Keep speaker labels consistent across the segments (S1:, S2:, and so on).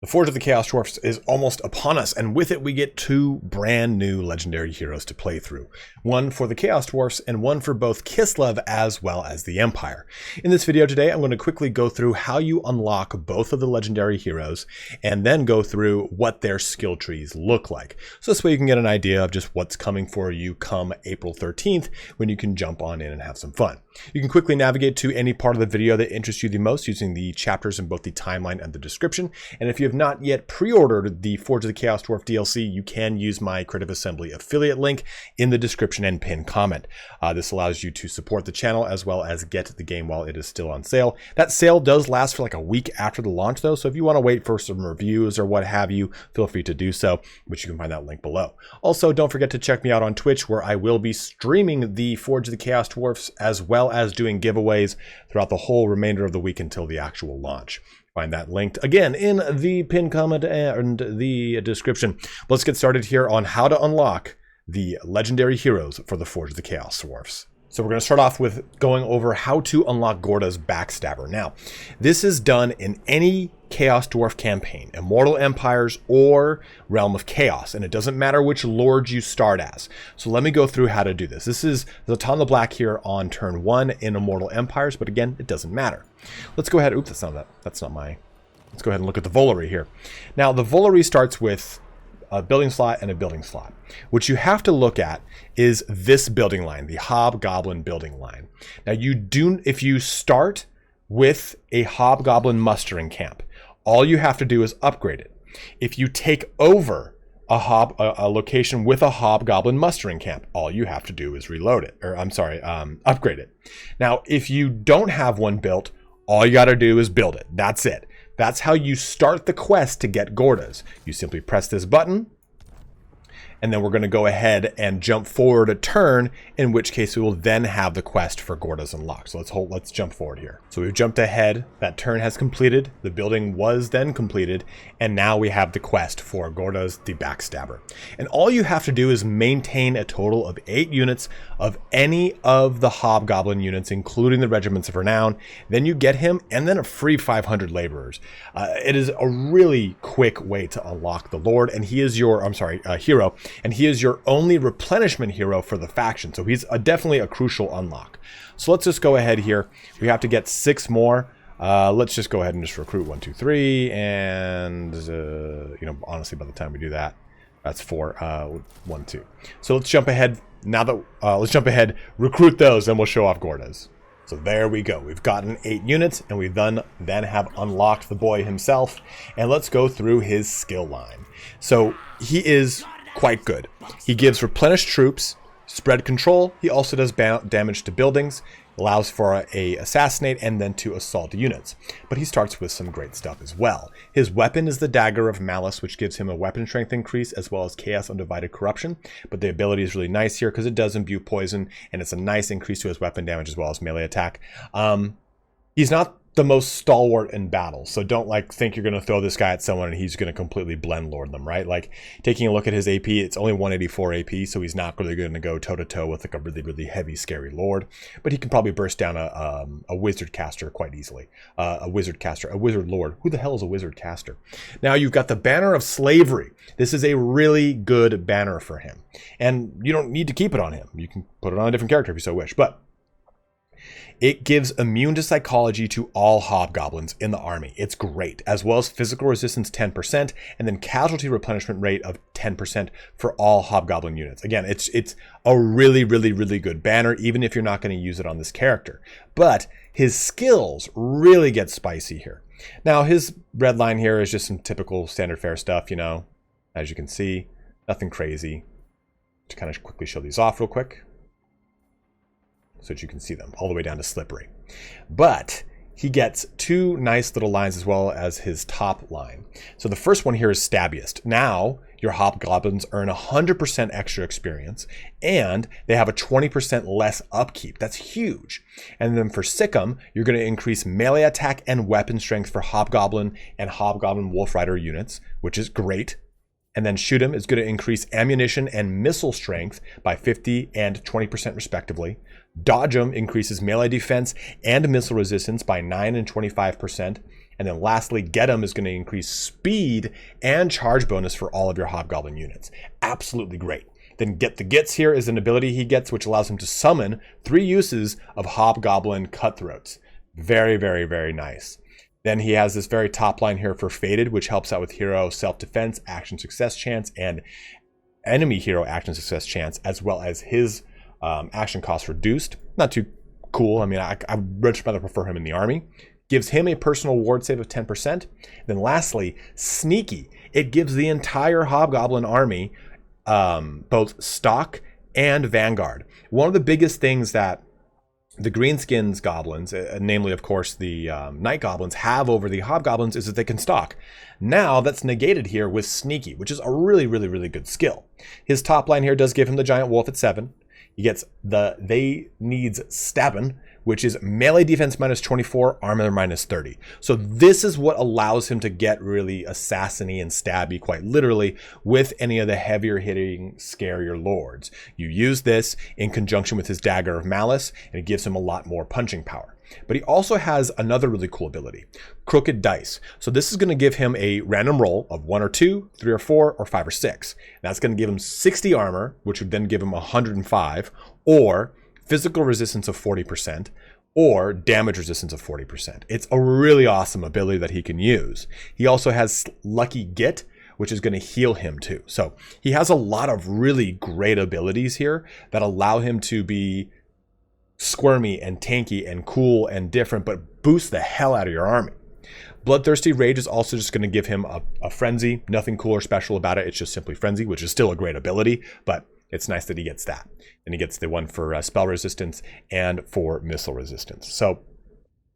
S1: The Forge of the Chaos Dwarfs is almost upon us, and with it we get two brand new legendary heroes to play through. One for the Chaos Dwarfs and one for both Kislev as well as the Empire. In this video today, I'm going to quickly go through how you unlock both of the legendary heroes and then go through what their skill trees look like. So this way you can get an idea of just what's coming for you come April 13th when you can jump on in and have some fun. You can quickly navigate to any part of the video that interests you the most using the chapters in both the timeline and the description. And if you have not yet pre-ordered the Forge of the Chaos Dwarf DLC, you can use my Creative Assembly affiliate link in the description and pinned comment. This allows you to support the channel as well as get the game while it is still on sale. That sale does last for like a week after the launch though, so if you want to wait for some reviews or what have you, feel free to do so, which you can find that link below. Also, don't forget to check me out on Twitch, where I will be streaming the Forge of the Chaos Dwarfs as well as doing giveaways throughout the whole remainder of the week until the actual launch. Find that linked again in the pinned comment and the description. Let's get started here on how to unlock the legendary heroes for the Forge of the Chaos Dwarfs. So we're going to start off with going over how to unlock Gorduz the Backstabber. Now, this is done in any Chaos Dwarf campaign, Immortal Empires or Realm of Chaos, and it doesn't matter which lord you start as. So let me go through how to do this. This is the ton of black here on turn 1 in Immortal Empires, but again, it doesn't matter. Let's go ahead. Oops, that's not my. Let's go ahead and look at the Volary here. Now, the Volary starts with a building slot and a building slot. What you have to look at is this building line, the Hobgoblin building line. Now, if you start with a Hobgoblin mustering camp, all you have to do is upgrade it. If you take over a location with a Hobgoblin mustering camp, all you have to do is reload it, or upgrade it. Now, if you don't have one built, all you got to do is build it. That's it. That's how you start the quest to get Gorduz. You simply press this button, and then we're going to go ahead and jump forward a turn, in which case we will then have the quest for Gorduz unlocked. So let's jump forward here. So we've jumped ahead. That turn has completed. The building was then completed, and now we have the quest for Gorduz the Backstabber. And all you have to do is maintain a total of 8 units of any of the Hobgoblin units, including the Regiments of Renown. Then you get him, and then a free 500 laborers. It is a really quick way to unlock the Lord, and he is your, hero. And he is your only replenishment hero for the faction. So he's definitely a crucial unlock. So let's just go ahead here. We have to get 6 more. Let's just go ahead and just recruit 1, 2, 3. And, honestly, by the time we do that, that's 4, 1, 2. So let's jump ahead. Now that, recruit those, and we'll show off Gorduz. So there we go. We've gotten 8 units, and we then have unlocked the boy himself. And let's go through his skill line. So he is quite good. He gives replenished troops, spread control. He also does damage to buildings, allows for a assassinate and then to assault units. But he starts with some great stuff as well. His weapon is the Dagger of Malice, which gives him a weapon strength increase as well as Chaos Undivided Corruption. But the ability is really nice here because it does imbue poison, and it's a nice increase to his weapon damage as well as melee attack. He's not the most stalwart in battle, so don't think you're going to throw this guy at someone and he's going to completely blend lord them, right? Like, taking a look at his AP, it's only 184 AP, so he's not really going to go toe-to-toe with like a really, really heavy, scary lord, but he can probably burst down a wizard caster quite easily. A wizard lord. Who the hell is a wizard caster? Now, you've got the Banner of Slavery. This is a really good banner for him, and you don't need to keep it on him. You can put it on a different character if you so wish, but it gives immune to psychology to all hobgoblins in the army. It's great, as well as physical resistance 10%, and then casualty replenishment rate of 10% for all hobgoblin units. Again, it's a really, really, really good banner, even if you're not going to use it on this character. But his skills really get spicy here. Now, his red line here is just some typical standard fare stuff, as you can see, nothing crazy. To kind of quickly show these off real quick, so that you can see them all the way down to Slippery. But he gets 2 nice little lines as well as his top line. So the first one here is Stabbiest. Now your hobgoblins earn 100% extra experience, and they have a 20% less upkeep. That's huge. And then for Sick'em, you're going to increase melee attack and weapon strength for hobgoblin and hobgoblin wolf rider units, which is great. And then Shoot 'em is going to increase ammunition and missile strength by 50 and 20% respectively. Dodge 'em increases melee defense and missile resistance by 9 and 25%. And then lastly, Get 'em is going to increase speed and charge bonus for all of your Hobgoblin units. Absolutely great. Then Get the Gits here is an ability he gets, which allows him to summon 3 uses of Hobgoblin Cutthroats. Very, very, very nice. Then he has this very top line here for Fated, which helps out with hero self-defense, action success chance, and enemy hero action success chance, as well as his action cost reduced. Not too cool. I mean, I much rather prefer him in the army. Gives him a personal ward save of 10%. Then lastly, Sneaky. It gives the entire Hobgoblin army both stock and vanguard. One of the biggest things that the greenskins goblins, namely of course the night goblins, have over the hobgoblins is that they can stalk. Now that's negated here with Sneaky, which is a really, really, really good skill. His top line here does give him the giant wolf at 7. He gets the They Needs Stabbin', which is melee defense minus 24, armor minus 30. So this is what allows him to get really assassiny and stabby, quite literally, with any of the heavier hitting, scarier lords. You use this in conjunction with his Dagger of Malice, and it gives him a lot more punching power. But he also has another really cool ability, Crooked Dice. So this is going to give him a random roll of 1 or 2, 3 or 4, or 5 or 6. That's going to give him 60 armor, which would then give him 105, or physical resistance of 40%, or damage resistance of 40%. It's a really awesome ability that he can use. He also has Lucky Git, which is going to heal him too. So he has a lot of really great abilities here that allow him to be squirmy and tanky and cool and different, but boost the hell out of your army. Bloodthirsty Rage is also just going to give him a frenzy. Nothing cool or special about it. It's just simply frenzy, which is still a great ability, but it's nice that he gets that. And he gets the one for spell resistance and for missile resistance. So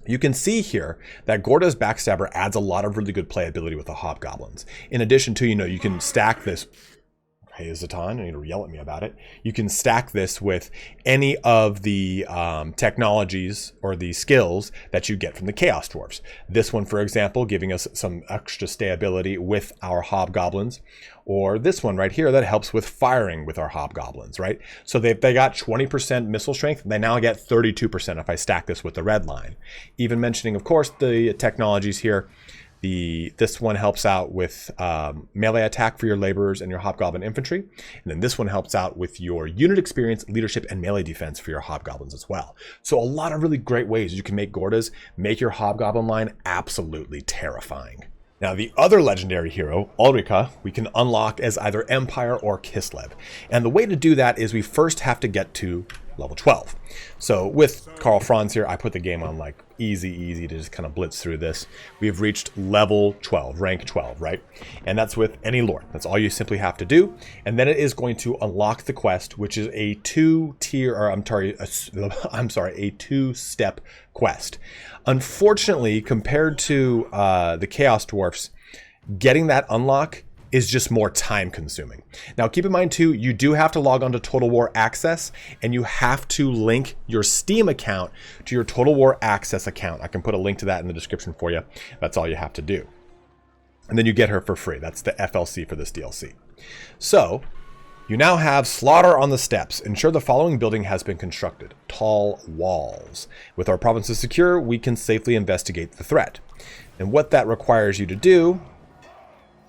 S1: you can see here that Gorduz Backstabber adds a lot of really good playability with the Hobgoblins. In addition to, you can stack this. Hey, Zatan, you need to yell at me about it. You can stack this with any of the technologies or the skills that you get from the Chaos Dwarfs. This one, for example, giving us some extra stability with our Hobgoblins. Or this one right here that helps with firing with our Hobgoblins, right? So they got 20% missile strength. They now get 32% if I stack this with the red line. Even mentioning, of course, the technologies here. This one helps out with melee attack for your laborers and your Hobgoblin infantry. And then this one helps out with your unit experience, leadership, and melee defense for your Hobgoblins as well. So a lot of really great ways you can make Gorduz make your Hobgoblin line absolutely terrifying. Now, the other legendary hero, Ulrika, we can unlock as either Empire or Kislev. And the way to do that is we first have to get to level 12. So with Karl Franz here, I put the game on like easy to just kind of blitz through this. We've reached level 12, rank 12, right? And that's with any lord. That's all you simply have to do. And then it is going to unlock the quest, which is a two-step quest. Unfortunately, compared to the Chaos Dwarfs, getting that unlock is just more time consuming. Now keep in mind too, you do have to log on to Total War Access, and you have to link your Steam account to your Total War Access account. I can put a link to that in the description for you. That's all you have to do. And then you get her for free. That's the FLC for this DLC. So you now have Slaughter on the Steppes. Ensure the following building has been constructed. Tall walls. With our provinces secure, we can safely investigate the threat. And what that requires you to do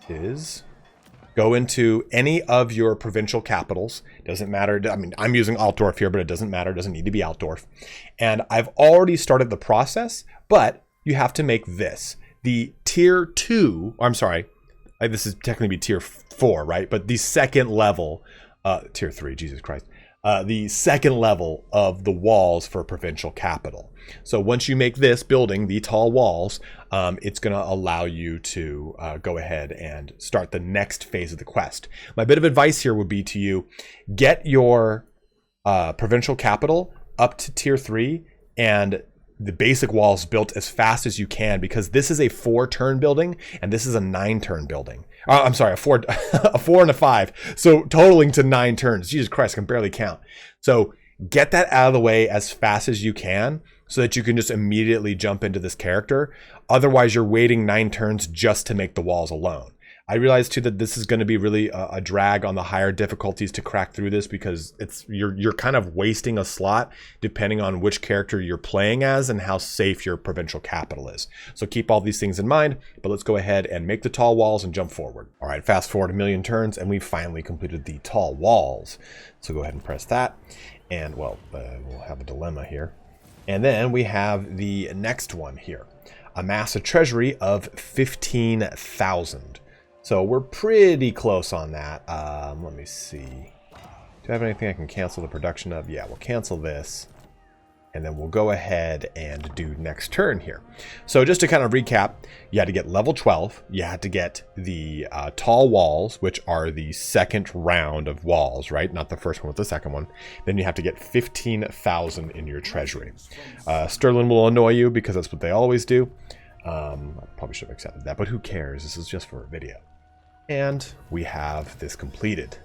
S1: is go into any of your provincial capitals. Doesn't matter. I mean, I'm using Altdorf here, but it doesn't matter. It doesn't need to be Altdorf. And I've already started the process, but you have to make this. The tier 2, or I'm sorry, this is technically be tier 4, right? But the second level, tier 3, Jesus Christ. The second level of the walls for provincial capital. So once you make this building, the tall walls, it's going to allow you to go ahead and start the next phase of the quest. My bit of advice here would be to you, get your provincial capital up to tier 3 and the basic walls built as fast as you can, because this is a 4-turn building and this is a 9-turn building. I'm sorry, a 4 and a 5. So totaling to 9 turns. Jesus Christ, I can barely count. So get that out of the way as fast as you can so that you can just immediately jump into this character. Otherwise, you're waiting 9 turns just to make the walls alone. I realize too that this is going to be really a drag on the higher difficulties to crack through this, because you're kind of wasting a slot depending on which character you're playing as and how safe your provincial capital is. So keep all these things in mind, but let's go ahead and make the tall walls and jump forward. All right, fast forward a million turns and we've finally completed the tall walls. So go ahead and press that, and well, we'll have a dilemma here. And then we have the next one here. Amass a treasury of 15,000. So we're pretty close on that. Let me see. Do I have anything I can cancel the production of? Yeah, we'll cancel this. And then we'll go ahead and do next turn here. So just to kind of recap, you had to get level 12. You had to get the tall walls, which are the second round of walls, right? Not the first one, but the second one. Then you have to get 15,000 in your treasury. Sterling will annoy you because that's what they always do. I probably should have accepted that, but who cares? This is just for a video. And we have this completed.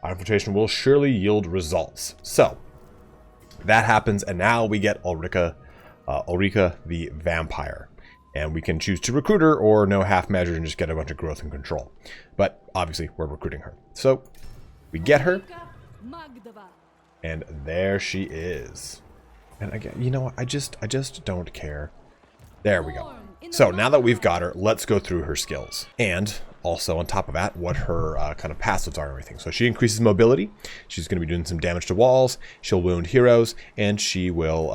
S1: Our infiltration will surely yield results. So that happens, and now we get Ulrika the Vampire. And we can choose to recruit her or no half measure and just get a bunch of growth and control. But obviously we're recruiting her. So we get her, and there she is. And again, you know what? I just don't care. There we go. So now that we've got her, let's go through her skills. And also on top of that, what her kind of passives are and everything. So she increases mobility. She's going to be doing some damage to walls. She'll wound heroes, and she will,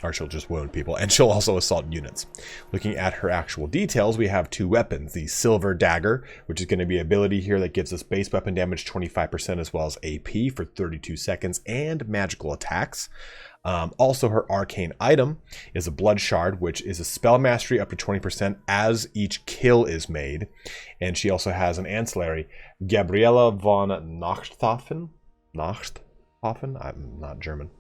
S1: or she'll just wound people, and she'll also assault units. Looking at her actual details, we have two weapons. The Silver Dagger, which is going to be an ability here that gives us base weapon damage 25% as well as AP for 32 seconds and magical attacks. Also, her arcane item is a Blood Shard, which is a spell mastery up to 20% as each kill is made. And she also has an ancillary, Gabriela von Nachthofen. I'm not German.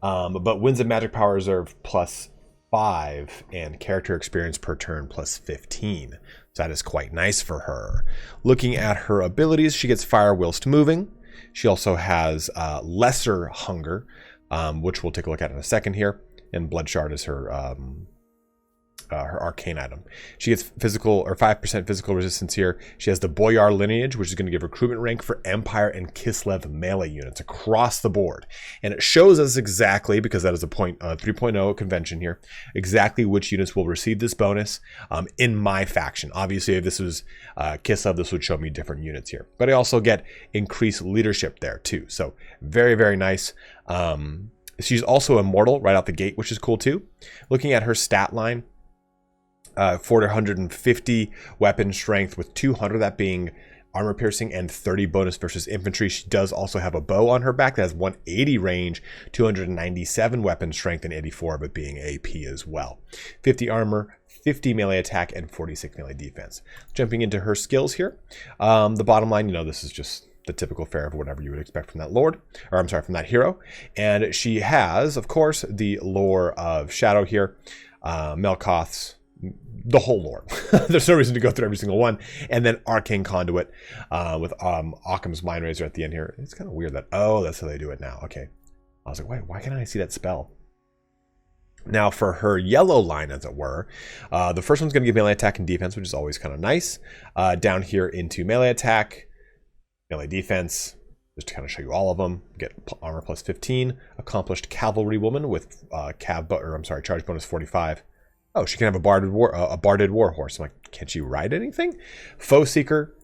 S1: But wins of magic power reserve +5 and character experience per turn +15. So that is quite nice for her. Looking at her abilities, she gets fire whilst moving. She also has lesser hunger, which we'll take a look at in a second here. And Blood Shard is her arcane item. She gets physical or 5% physical resistance here. She has the Boyar lineage, which is going to give recruitment rank for Empire and Kislev melee units across the board. And it shows us exactly, because that is a 3.0 convention here, exactly which units will receive this bonus in my faction. Obviously, if this was Kislev, this would show me different units here. But I also get increased leadership there too. So very, very nice. She's also immortal right out the gate, which is cool too. Looking at her stat line, 450 weapon strength with 200, that being armor piercing, and 30 bonus versus infantry. She does also have a bow on her back that has 180 range, 297 weapon strength, and 84 of it being AP as well. 50 armor, 50 melee attack, and 46 melee defense. Jumping into her skills here, the bottom line, you know, this is just the typical fare of whatever you would expect from that lord, or I'm sorry, from that hero. And she has, of course, the lore of Shadow here, Melkoth's, the whole lore. There's no reason to go through every single one. And then Arcane Conduit with Occam's Mind Razor at the end here. It's kind of weird that, oh, that's how they do it now. Okay. I was like, wait, why can't I see that spell? Now for her yellow line, as it were, the first one's going to give melee attack and defense, which is always kind of nice. Down here into melee attack, melee defense, just to kind of show you all of them. Get armor +15. Accomplished Cavalry Woman with charge bonus 45. Oh, she can have a barded war horse. I'm like, can't she ride anything? Foe Seeker,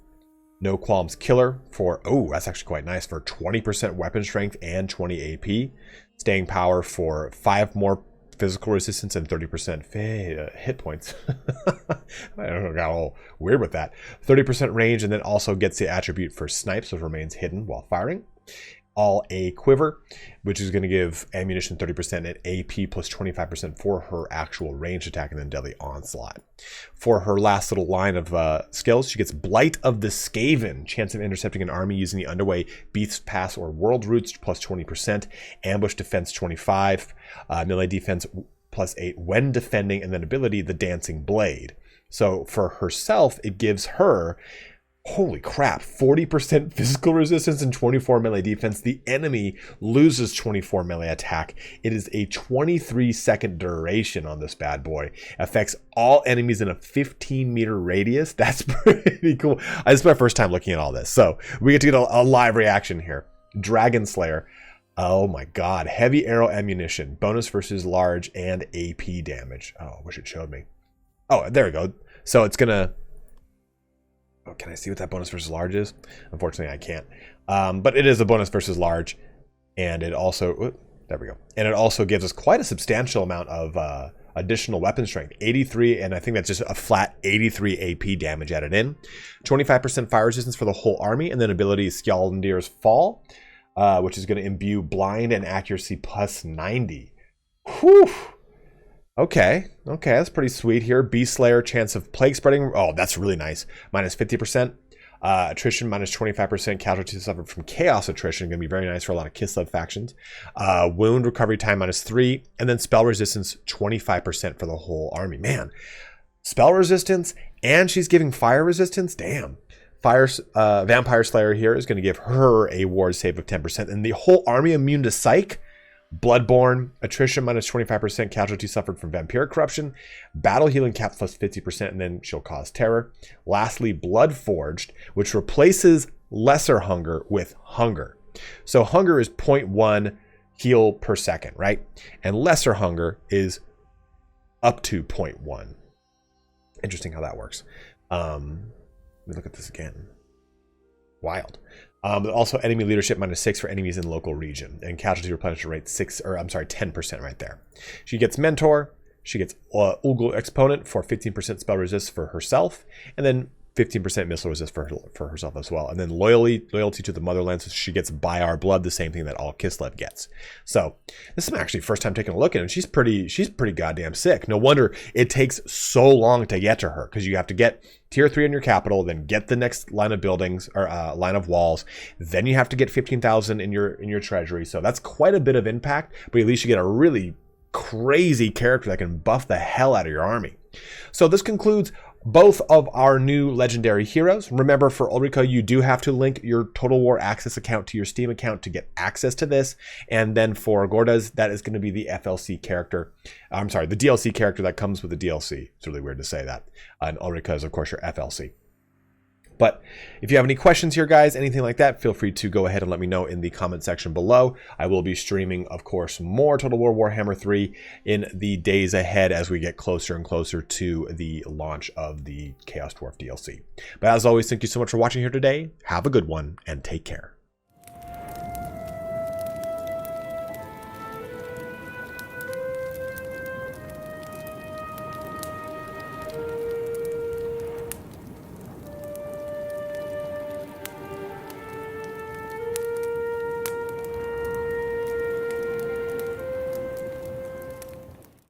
S1: No Qualms Killer for, oh, that's actually quite nice, for 20% weapon strength and 20 AP. Staying power for 5 more physical resistance and 30% hit points. I don't know, got all weird with that. 30% range, and then also gets the attribute for snipes, which remains hidden while firing. All A Quiver, which is going to give ammunition 30% and AP +25% for her actual ranged attack, and then Deadly Onslaught. For her last little line of skills, she gets Blight of the Skaven, chance of intercepting an army using the underway Beast Pass or World Routes +20%, ambush defense 25, melee defense +8 when defending, and then ability the Dancing Blade. So for herself, it gives her Holy crap, 40% physical resistance and 24 melee defense. The enemy loses 24 melee attack. It is a 23-second duration on this bad boy. Affects all enemies in a 15-meter radius. That's pretty cool. This is my first time looking at all this, so we get to get a live reaction here. Dragon Slayer. Oh my god. Heavy arrow ammunition. Bonus versus large and AP damage. Oh, I wish it showed me. Oh, there we go. So it's gonna... Oh, can I see what that bonus versus large is? Unfortunately, I can't. But it is a bonus versus large. And it also... there we go. And it also gives us quite a substantial amount of additional weapon strength. 83, and I think that's just a flat 83 AP damage added in. 25% fire resistance for the whole army. And then ability Skjaldar's Fall, which is going to imbue blind and accuracy plus 90. Whew! Okay, that's pretty sweet here. Beast Slayer, chance of plague spreading. Oh, that's really nice. Minus 50%. Attrition, minus 25%. Casualties suffered from chaos attrition. Going to be very nice for a lot of Kislev factions. Wound recovery time, minus 3. And then spell resistance, 25% for the whole army. Man, spell resistance, and she's giving fire resistance? Damn. Vampire Slayer here is going to give her a ward save of 10%. And the whole army immune to psych. Bloodborne, attrition minus 25%, casualty suffered from vampiric corruption, battle healing cap plus 50%, and then she'll cause terror. Lastly, Bloodforged, which replaces lesser hunger with hunger. So hunger is 0.1 heal per second, right? And lesser hunger is up to 0.1. Interesting how that works. Let me look at this again. Wild. But also enemy leadership minus 6 for enemies in local region, and casualty replenishment rate 10% right there. She gets mentor. She gets Ulgul exponent for 15% spell resist for herself, and then 15% missile resist for herself as well. And then loyalty to the motherland, so she gets by our blood, the same thing that all Kislev gets. So this is my actually first time taking a look at her, and she's pretty goddamn sick. No wonder it takes so long to get to her, because you have to get tier 3 in your capital, then get the next line of buildings or line of walls, then you have to get 15,000 in your treasury. So that's quite a bit of impact, but at least you get a really crazy character that can buff the hell out of your army. So this concludes both of our new legendary heroes. Remember, for Ulrika, you do have to link your Total War Access account to your Steam account to get access to this. And then for Gorduz, that is going to be the FLC character. I'm sorry, the DLC character that comes with the DLC. It's really weird to say that. And Ulrika is, of course, your FLC. But if you have any questions here, guys, anything like that, feel free to go ahead and let me know in the comment section below. I will be streaming, of course, more Total War Warhammer 3 in the days ahead as we get closer and closer to the launch of the Chaos Dwarf DLC. But as always, thank you so much for watching here today. Have a good one, and take care.